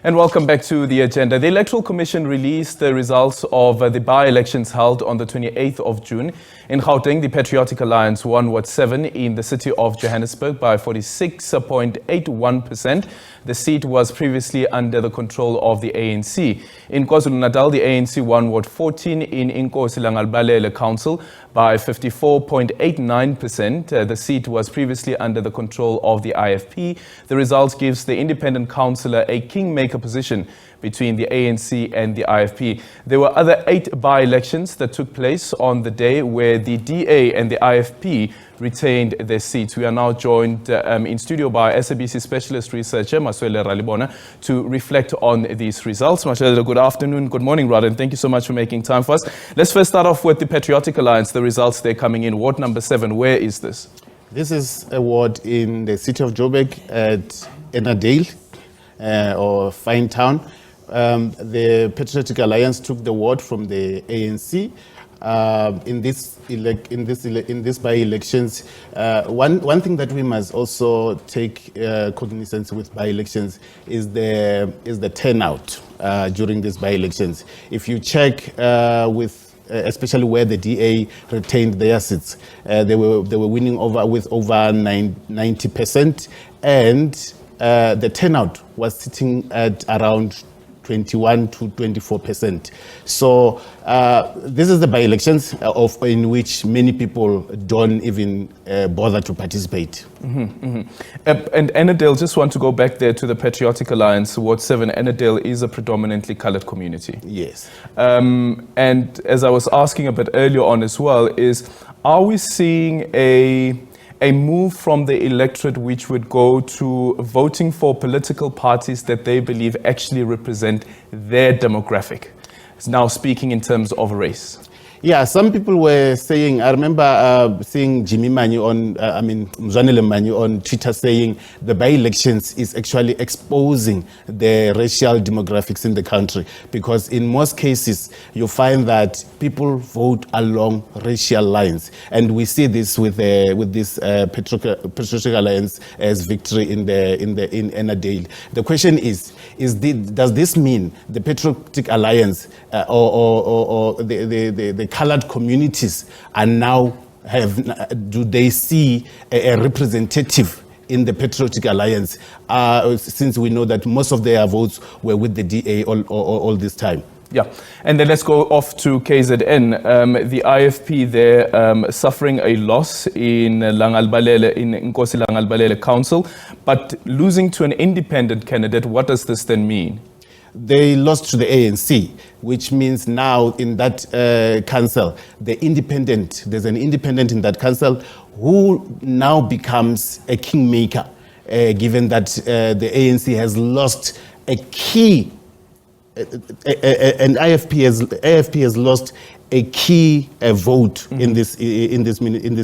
And welcome back to the agenda. The Electoral Commission released the results of the by-elections held on the 28th of June. In Gauteng, the Patriotic Alliance won Ward 7 in the City of Johannesburg by 46.81%. The seat was previously under the control of the ANC. In KwaZulu Natal, the ANC won Ward 14 in iNkosi Langalibalele Council by 54.89%. The seat was previously under the control of the IFP. The result gives the independent councillor a kingmaker position between the ANC and the IFP. There were other 8 by-elections that took place on the day where the DA and the IFP retained their seats. We are now joined in studio by SABC specialist researcher Maswele Ralebona to reflect on these results. Maswele, good afternoon, good morning rather, and thank you so much for making time for us. Let's first start off with the Patriotic Alliance, the results they're coming in. Ward number 7, where is this? This is a ward in the City of Joburg at Enadale, or Fine Town. The Patriotic Alliance took the ward from the ANC. In this by-elections, one thing that we must also take cognizance with by-elections is the turnout during these by-elections. If you check especially where the DA retained their seats, they were winning with over 90%, and the turnout was sitting at around 21 to 24%. So this is the by-elections in which many people don't even bother to participate. And Enadale, just want to go back there to the Patriotic Alliance, Ward 7. Enadale is a predominantly coloured community. Yes. And as I was asking a bit earlier on as well, are we seeing a move from the electorate which would go to voting for political parties that they believe actually represent their demographic? It's now speaking in terms of race. Yeah, some people were saying, I remember seeing Jimmy Manyu Mzwanele Manyu on Twitter saying the by-elections is actually exposing the racial demographics in the country, because in most cases you find that people vote along racial lines, and we see this with this Patriotic Alliance as victory in Enadale. The question is does this mean the Patriotic Alliance or the colored communities are now do they see a representative in the Patriotic Alliance, since we know that most of their votes were with the DA all this time? Yeah, and then let's go off to KZN. The IFP there suffering a loss in Langalibalele, in iNkosi Langalibalele Council, but losing to an independent candidate. What does this then mean? They lost to the ANC, which means now in that council, there's an independent in that council who now becomes a kingmaker, given that the ANC has lost a key, and IFP has lost a key vote in these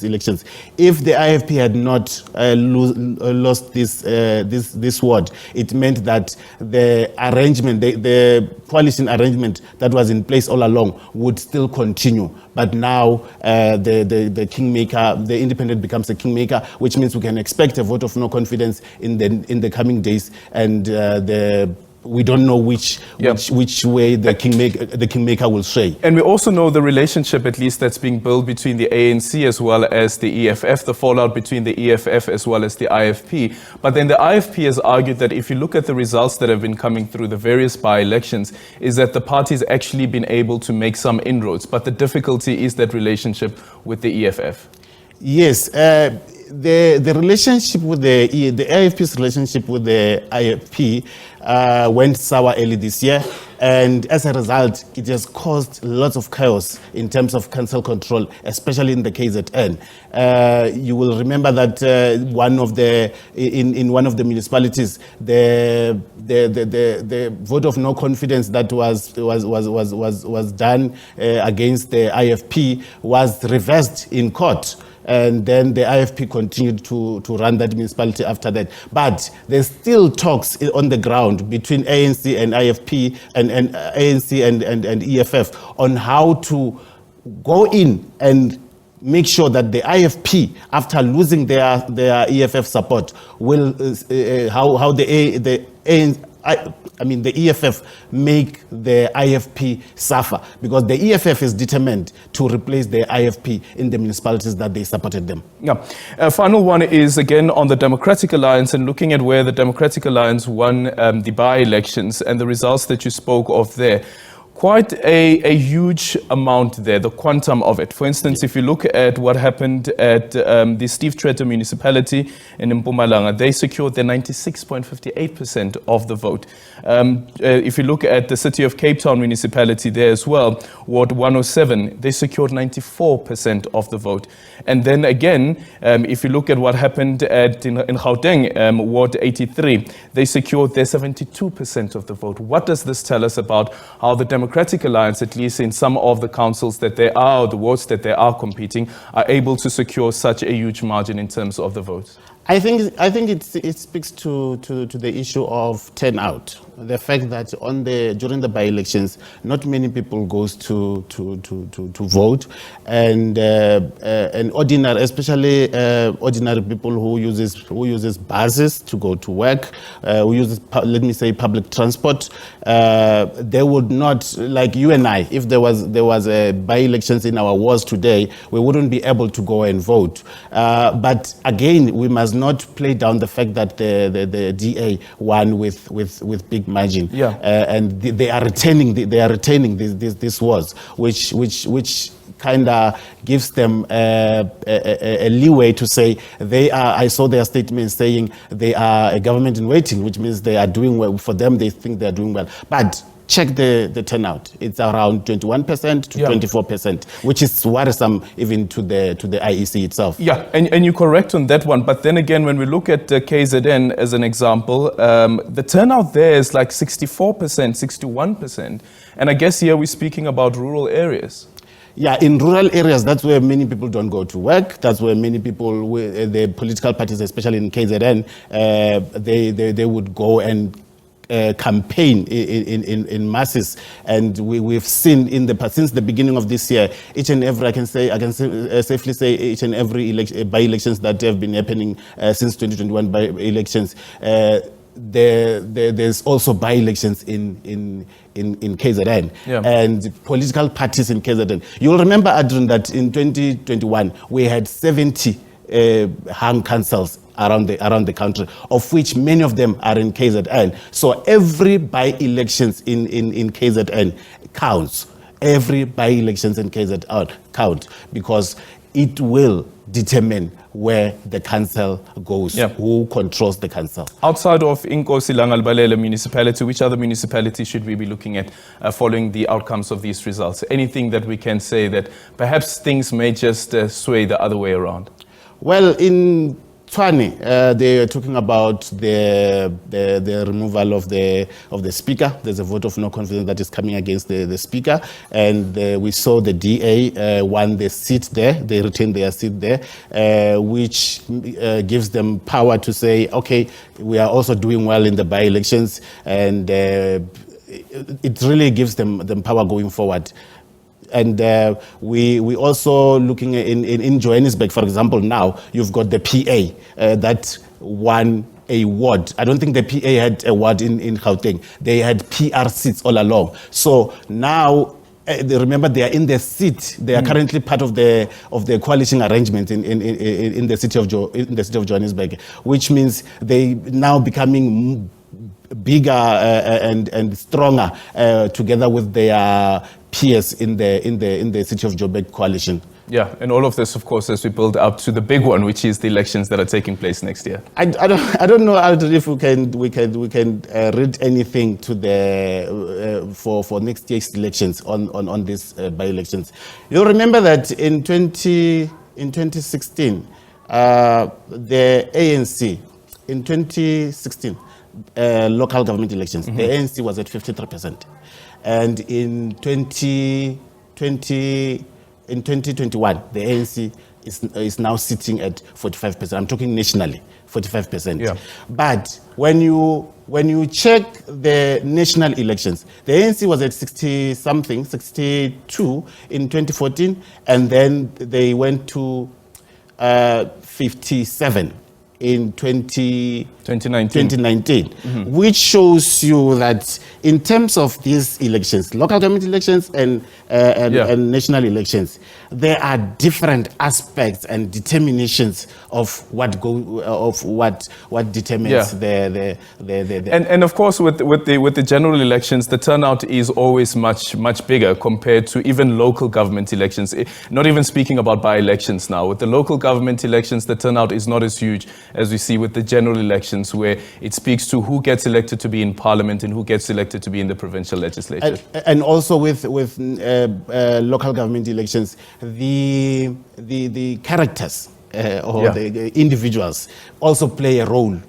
elections. If the IFP had not lost this ward, it meant that the arrangement, the coalition arrangement that was in place all along would still continue. But now the kingmaker, the independent becomes a kingmaker, which means we can expect a vote of no confidence in the coming days, and we don't know which way the kingmaker will sway. And we also know the relationship, at least, that's being built between the ANC as well as the EFF, the fallout between the EFF as well as the IFP. But then the IFP has argued that if you look at the results that have been coming through the various by-elections, is that the party's actually been able to make some inroads. But the difficulty is that relationship with the EFF. Yes. The relationship with the IFP's relationship with the IFP went sour early this year, and as a result, it has caused lots of chaos in terms of council control, especially in the KZN. You will remember that in one of the municipalities, the vote of no confidence that was done against the IFP was reversed in court. And then the IFP continued to run that municipality after that. But there's still talks on the ground between ANC and IFP and ANC and EFF on how to go in and make sure that the IFP, after losing their EFF support, will how the I mean, the EFF make the IFP suffer, because the EFF is determined to replace the IFP in the municipalities that they supported them. Yeah. Final one is again on the Democratic Alliance, and looking at where the Democratic Alliance won the by-elections and the results that you spoke of there. Quite a huge amount there, the quantum of it. For instance, if you look at what happened at the Steve Tshwete municipality in Mpumalanga, they secured their 96.58% of the vote. If you look at the City of Cape Town municipality there as well, Ward 107, they secured 94% of the vote. And then again, if you look at what happened in Gauteng, Ward 83, they secured their 72% of the vote. What does this tell us about how the Democratic Alliance, at least in some of the councils that they are, or the wards that they are competing, are able to secure such a huge margin in terms of the votes? I think it speaks to the issue of turnout. The fact that during the by-elections, not many people goes to vote, and ordinary, especially ordinary people who uses buses to go to work, who uses, let me say, public transport. They would not, like you and I, if there was a by-elections in our wards today, we wouldn't be able to go and vote. But again, we must not play down the fact that the DA won with big margin, and they are retaining these wars, which kind of gives them a leeway to say they are. I saw their statement saying they are a government in waiting, which means they are doing well. For them, they think they are doing well, but check the turnout. It's around 21% to 24%, which is worrisome even to the IEC itself. Yeah, and you're correct on that one. But then again, when we look at KZN as an example, the turnout there is like 64%, 61%. And I guess here we're speaking about rural areas. Yeah, in rural areas, that's where many people don't go to work. That's where many people, the political parties, especially in KZN, they would go and campaign in masses, and we've seen since the beginning of this year, each and every, I can safely say each and every by-elections that have been happening since 2021 by-elections. There's also by-elections in KZN, and political parties in KZN. You'll remember, Adrian, that in 2021 we had 70 hung councils around the country, of which many of them are in KZN. So every by-elections in KZN counts. Every by-elections in KZN count, because it will determine where the council goes, who controls the council. Outside of iNkosi Langalibalele municipality, which other municipalities should we be looking at following the outcomes of these results? Anything that we can say that perhaps things may just sway the other way around? Well, in Tshwane, they are talking about the removal of the speaker. There's a vote of no confidence that is coming against the speaker, and we saw the DA won the seat there. They retained their seat there, which gives them power to say, okay, we are also doing well in the by-elections, and it really gives them power going forward. And we also looking in Johannesburg, for example. Now you've got the PA that won a ward. I don't think the PA had a ward in Gauteng. They had PR seats all along. So now, remember, they are in the seat. They are currently part of the coalition arrangement in the city of Johannesburg, which means they now becoming bigger and stronger together with their peers in the City of Joburg coalition. Yeah, and all of this, of course, as we build up to the big one, which is the elections that are taking place next year. I don't know, Aldrin, if we can read anything to the for next year's elections on these by-elections. You'll remember that in 2016, the ANC in 2016 local government elections, the ANC was at 53%. And in 2021, the ANC is now sitting at 45%. I'm talking nationally, 45%. Yeah. But when you check the national elections, the ANC was at 60-something, 62 in 2014, and then they went to 57 in 2019, 2019, which shows you that in terms of these elections, local government elections and national elections, there are different aspects and determinations of what determines the and of course with the general elections, the turnout is always much bigger compared to even local government elections. Not even speaking about by-elections now. With the local government elections, the turnout is not as huge as we see with the general elections, where it speaks to who gets elected to be in parliament and who gets elected to be in the provincial legislature. And also with local government elections, the characters the individuals also play a role.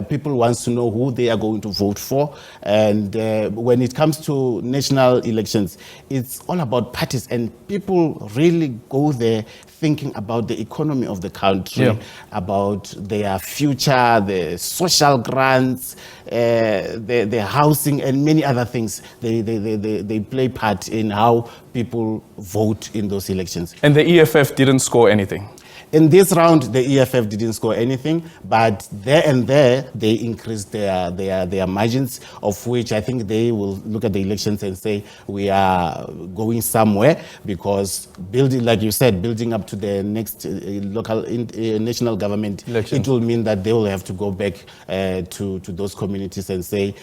People want to know who they are going to vote for. And when it comes to national elections, it's all about parties. And people really go there thinking about the economy of the country, about their future, the social grants, the housing, and many other things. They play part in how people vote in those elections. And the EFF didn't score anything. In this round, the EFF didn't score anything, but there and there, they increased their margins, of which I think they will look at the elections and say, we are going somewhere, because building, like you said, building up to the next local, national government, it will mean that they will have to go back to those communities and say,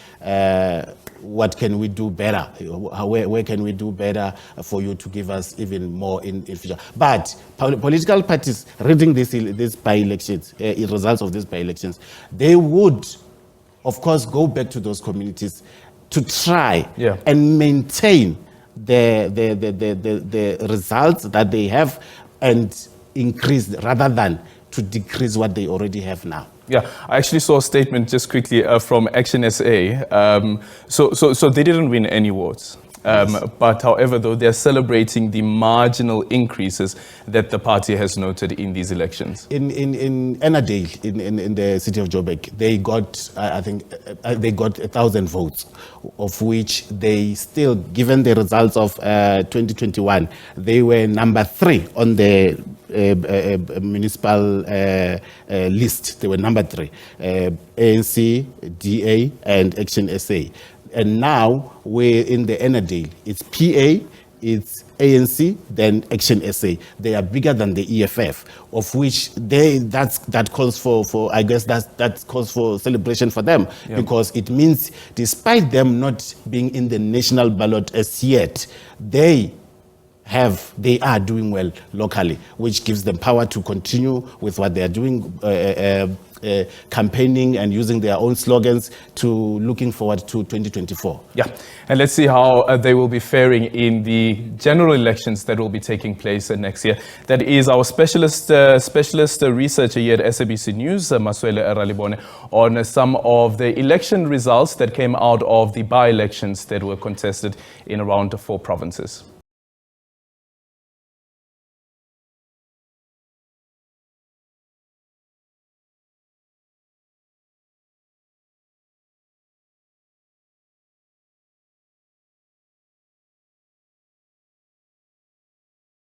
what can we do better? Where can we do better for you to give us even more in future? But political parties reading these by-elections, results of these by-elections, they would, of course, go back to those communities to try and maintain the results that they have and increase rather than to decrease what they already have now. Yeah, I actually saw a statement just quickly from Action SA. So they didn't win any awards. But however, though, they're celebrating the marginal increases that the party has noted in these elections. In Enadale, in the city of Joburg, they got, I think, they got 1,000 votes, of which they still, given the results of 2021, they were number 3 on the municipal list. They were number 3, ANC, DA, and Action SA. And now we're in the Enadale. It's PA, it's ANC, then Action SA. They are bigger than the EFF, of which that calls for I guess that calls for celebration for them, because it means despite them not being in the national ballot as yet, they are doing well locally, which gives them power to continue with what they are doing, campaigning and using their own slogans, to looking forward to 2024. Yeah, and let's see how they will be faring in the general elections that will be taking place next year. That is our specialist researcher here at SABC News, Maswele Ralebona, on some of the election results that came out of the by-elections that were contested in around 4 provinces.